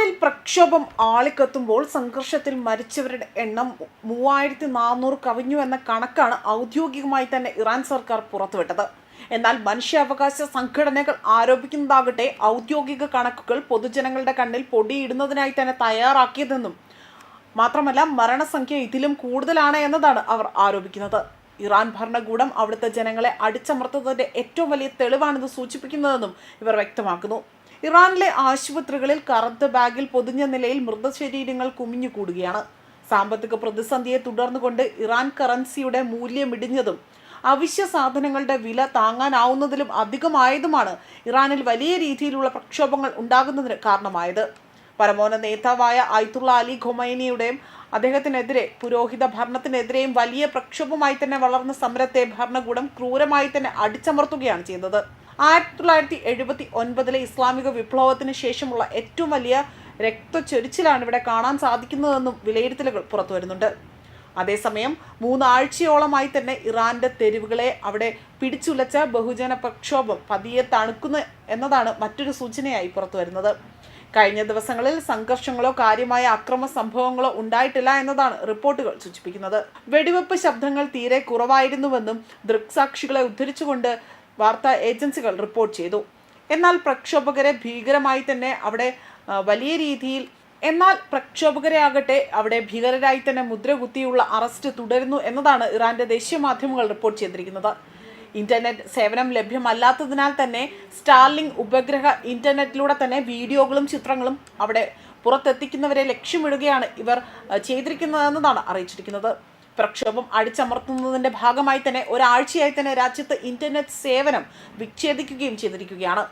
ഇറാനിൽ പ്രക്ഷോഭം ആളിക്കത്തുമ്പോൾ സംഘർഷത്തിൽ മരിച്ചവരുടെ എണ്ണം 3400 കവിഞ്ഞു എന്ന കണക്കാണ് ഔദ്യോഗികമായി തന്നെ ഇറാൻ സർക്കാർ പുറത്തുവിട്ടത്. എന്നാൽ മനുഷ്യാവകാശ സംഘടനകൾ ആരോപിക്കുന്നതാകട്ടെ ഔദ്യോഗിക കണക്കുകൾ പൊതുജനങ്ങളുടെ കണ്ണിൽ പൊടിയിടുന്നതിനായി തന്നെ തയ്യാറാക്കിയതെന്നും മാത്രമല്ല മരണസംഖ്യ ഇതിലും കൂടുതലാണ് എന്നതാണ് അവർ ആരോപിക്കുന്നത്. ഇറാൻ ഭരണകൂടം അവിടുത്തെ ജനങ്ങളെ അടിച്ചമർത്തുന്നതിന്റെ ഏറ്റവും വലിയ തെളിവാണിത് സൂചിപ്പിക്കുന്നതെന്നും ഇവർ വ്യക്തമാക്കുന്നു. ഇറാനിലെ ആശുപത്രികളിൽ കറുത്ത ബാഗിൽ പൊതിഞ്ഞ നിലയിൽ മൃതശരീരങ്ങൾ കുമിഞ്ഞുകൂടുകയാണ്. സാമ്പത്തിക പ്രതിസന്ധിയെ തുടർന്നുകൊണ്ട് ഇറാൻ കറൻസിയുടെ മൂല്യം ഇടിഞ്ഞതും അവശ്യ സാധനങ്ങളുടെ വില താങ്ങാനാവുന്നതിലും അധികമായതുമാണ് ഇറാനിൽ വലിയ രീതിയിലുള്ള പ്രക്ഷോഭങ്ങൾ ഉണ്ടാകുന്നതിന് കാരണമായത്. പരമോന്നത നേതാവായ ആയത്തുള്ള അലി ഖൊമൈനിയുടെയും അദ്ദേഹത്തിനെതിരെ പുരോഹിത ഭരണത്തിനെതിരെയും വലിയ പ്രക്ഷോഭമായി തന്നെ വളർന്ന സമരത്തെ ഭരണകൂടം ക്രൂരമായി തന്നെ അടിച്ചമർത്തുകയാണ് ചെയ്തത്. 1979 ഇസ്ലാമിക വിപ്ലവത്തിന് ശേഷമുള്ള ഏറ്റവും വലിയ രക്തച്ചൊരിച്ചിലാണ് ഇവിടെ കാണാൻ സാധിക്കുന്നതെന്നും വിലയിരുത്തലുകൾ പുറത്തു വരുന്നുണ്ട്. അതേസമയം 3 ആഴ്ചയോളമായി തന്നെ ഇറാന്റെ തെരുവുകളെ അവിടെ പിടിച്ചുലച്ച ബഹുജന പ്രക്ഷോഭം പതിയെ തണുക്കുന്നു എന്നതാണ് മറ്റൊരു സൂചനയായി പുറത്തു വരുന്നത്. കഴിഞ്ഞ ദിവസങ്ങളിൽ സംഘർഷങ്ങളോ കാര്യമായ അക്രമ സംഭവങ്ങളോ ഉണ്ടായിട്ടില്ല എന്നതാണ് റിപ്പോർട്ടുകൾ സൂചിപ്പിക്കുന്നത്. വെടിവെപ്പ് ശബ്ദങ്ങൾ തീരെ കുറവായിരുന്നുവെന്നും ദൃക്സാക്ഷികളെ ഉദ്ധരിച്ചുകൊണ്ട് വാർത്താ ഏജൻസികൾ റിപ്പോർട്ട് ചെയ്തു. എന്നാൽ പ്രക്ഷോഭകരെ ഭീകരമായി തന്നെ അവിടെ വലിയ രീതിയിൽ പ്രക്ഷോഭകരെ ആകട്ടെ അവിടെ ഭീകരരായി തന്നെ മുദ്രകുത്തിയുള്ള അറസ്റ്റ് തുടരുന്നു എന്നതാണ് ഇറാന്റെ ദേശീയ മാധ്യമങ്ങൾ റിപ്പോർട്ട് ചെയ്തിരിക്കുന്നത്. ഇന്റർനെറ്റ് സേവനം ലഭ്യമല്ലാത്തതിനാൽ തന്നെ സ്റ്റാർലിങ്ക് ഉപഗ്രഹ ഇന്റർനെറ്റിലൂടെ തന്നെ വീഡിയോകളും ചിത്രങ്ങളും അവിടെ പുറത്തെത്തിക്കുന്നവരെ ലക്ഷ്യമിടുകയാണ് ഇവർ ചെയ്തിരിക്കുന്നതെന്നതാണ് അറിയിച്ചിരിക്കുന്നത്. പ്രക്ഷോഭം അടിച്ചമർത്തുന്നതിന്റെ ഭാഗമായി തന്നെ ഒരാഴ്ചയായി തന്നെ രാജ്യത്ത് ഇന്റർനെറ്റ് സേവനം വിച്ഛേദിക്കുകയും ചെയ്തിരിക്കുകയാണ്.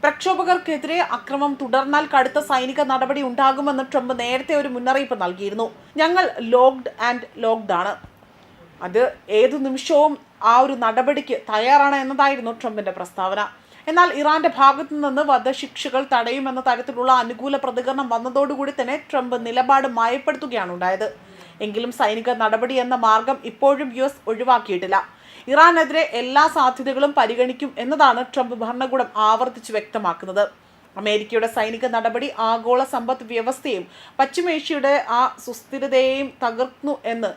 പ്രക്ഷോഭകർക്കെതിരെ അക്രമം തുടർന്നാൽ കടുത്ത സൈനിക നടപടി ഉണ്ടാകുമെന്ന് ട്രംപ് നേരത്തെ ഒരു മുന്നറിയിപ്പ് നൽകിയിരുന്നു. ഞങ്ങൾ ലോക്ക്ഡ് ആണ്, അത് ഏതു നിമിഷവും ആ ഒരു നടപടിക്ക് തയ്യാറാണ് എന്നതായിരുന്നു ട്രംപിന്റെ പ്രസ്താവന. എന്നാൽ ഇറാന്റെ ഭാഗത്തു നിന്ന് വധശിക്ഷകൾ തടയുമെന്ന തരത്തിലുള്ള അനുകൂല പ്രതികരണം വന്നതോടുകൂടി തന്നെ ട്രംപ് നിലപാട് മയപ്പെടുത്തുകയാണ് ഉണ്ടായത്. എങ്കിലും സൈനിക നടപടി എന്ന മാർഗം ഇപ്പോഴും US ഒഴിവാക്കിയിട്ടില്ല. ഇറാനെതിരെ എല്ലാ സാധ്യതകളും പരിഗണിക്കും എന്നതാണ് ട്രംപ് ഭരണകൂടം ആവർത്തിച്ച് വ്യക്തമാക്കുന്നത്. അമേരിക്കയുടെ സൈനിക നടപടി ആഗോള സമ്പദ് വ്യവസ്ഥയും പശ്ചിമേഷ്യയുടെ ആ സുസ്ഥിരതയെയും തകർന്നു എന്ന്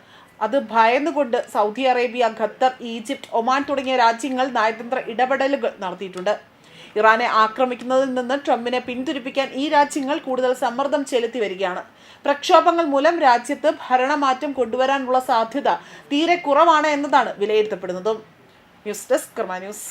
അത് ഭയന്നുകൊണ്ട് Saudi Arabia, Qatar, Egypt, Oman തുടങ്ങിയ രാജ്യങ്ങൾ നയതന്ത്ര ഇടപെടലുകൾ നടത്തിയിട്ടുണ്ട്. ഇറാനെ ആക്രമിക്കുന്നതിൽ നിന്ന് ട്രംപിനെ പിന്തിരിപ്പിക്കാൻ ഈ രാജ്യങ്ങൾ കൂടുതൽ സമ്മർദ്ദം ചെലുത്തി വരികയാണ്. പ്രക്ഷോഭങ്ങൾ മൂലം രാജ്യത്ത് ഭരണമാറ്റം കൊണ്ടുവരാനുള്ള സാധ്യത തീരെ കുറവാണ് എന്നതാണ് വിലയിരുത്തപ്പെടുന്നതും. ന്യൂസ് ഡെസ്ക് കർമ്മ ന്യൂസ്.